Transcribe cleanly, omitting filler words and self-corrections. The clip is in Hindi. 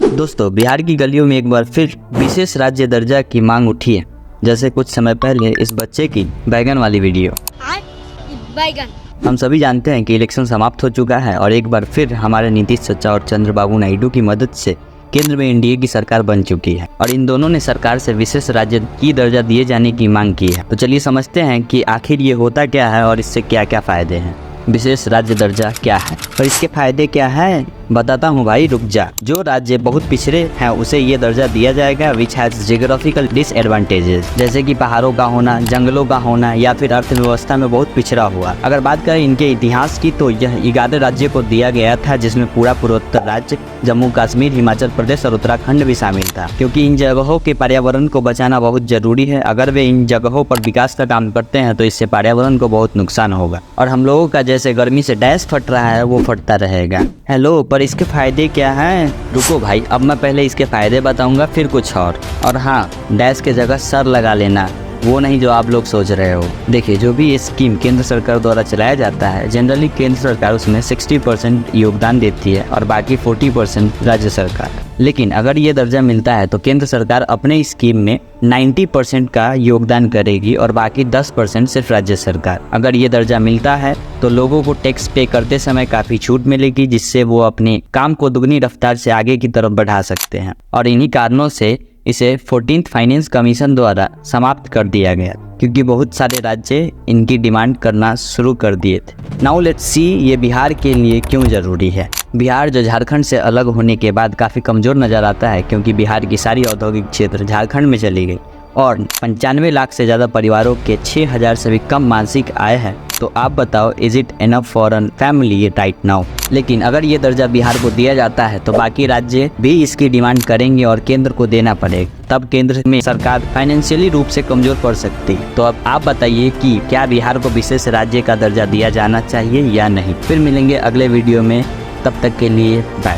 दोस्तों, बिहार की गलियों में एक बार फिर विशेष राज्य दर्जा की मांग उठी है। जैसे कुछ समय पहले इस बच्चे की बैगन वाली वीडियो। हम सभी जानते हैं कि इलेक्शन समाप्त हो चुका है और एक बार फिर हमारे नीतीश चाचा और चंद्रबाबू नायडू की मदद से केंद्र में एनडीए की सरकार बन चुकी है और इन दोनों ने सरकार से विशेष राज्य की दर्जा दिए जाने की मांग की है। तो चलिए समझते हैं कि आखिर ये होता क्या है और इससे क्या क्या फायदे हैं। विशेष राज्य दर्जा क्या है और इसके फायदे क्या है, बताता हूँ भाई, रुक जा। जो राज्य बहुत पिछड़े हैं उसे ये दर्जा दिया जाएगा विच हैज जियोग्राफिकल डिसएडवांटेजेस, जैसे कि पहाड़ों का होना, जंगलों का होना या फिर अर्थव्यवस्था में बहुत पिछड़ा हुआ। अगर बात करें इनके इतिहास की तो यह 11 राज्य को दिया गया था, जिसमें पूरा पूर्वोत्तर राज्य, जम्मू कश्मीर, हिमाचल प्रदेश और उत्तराखंड भी शामिल था, क्योंकि इन जगहों के पर्यावरण को बचाना बहुत जरूरी है। अगर वे इन जगहों पर विकास का काम करते हैं तो इससे पर्यावरण को बहुत नुकसान होगा और हम लोगों का जैसे गर्मी से डैश फट रहा है वो फटता रहेगा। हेलो, पर इसके फायदे क्या हैं? रुको भाई, अब मैं पहले इसके फायदे बताऊंगा फिर कुछ और हाँ, डैश के जगह सर लगा लेना, वो नहीं जो आप लोग सोच रहे हो। देखिए, जो भी ये स्कीम केंद्र सरकार द्वारा चलाया जाता है, जनरली केंद्र सरकार उसमें 60% योगदान देती है और बाकी 40% राज्य सरकार। लेकिन अगर ये दर्जा मिलता है तो केंद्र सरकार अपने स्कीम में 90% का योगदान करेगी और बाकी 10% सिर्फ राज्य सरकार। अगर ये दर्जा मिलता है तो लोगों को टैक्स पे करते समय काफ़ी छूट मिलेगी, जिससे वो अपने काम को दुगनी रफ्तार से आगे की तरफ बढ़ा सकते हैं और इन्हीं कारणों से इसे 14th फाइनेंस कमीशन द्वारा समाप्त कर दिया गया, क्योंकि बहुत सारे राज्य इनकी डिमांड करना शुरू कर दिए थे। नाउ लेट्स सी ये बिहार के लिए क्यों ज़रूरी है। बिहार जो झारखंड से अलग होने के बाद काफ़ी कमज़ोर नज़र आता है, क्योंकि बिहार की सारी औद्योगिक क्षेत्र झारखंड में चली गई और 95 लाख से ज़्यादा परिवारों के 6000 से भी कम मासिक आय है। तो आप बताओ, is it enough for an family right now? लेकिन अगर ये दर्जा बिहार को दिया जाता है तो बाकी राज्य भी इसकी डिमांड करेंगे और केंद्र को देना पड़ेगा, तब केंद्र में सरकार फाइनेंशियली रूप से कमज़ोर पड़ सकती है। तो अब आप बताइए कि क्या बिहार को विशेष राज्य का दर्जा दिया जाना चाहिए या नहीं। फिर मिलेंगे अगले वीडियो में, तब तक के लिए बाय।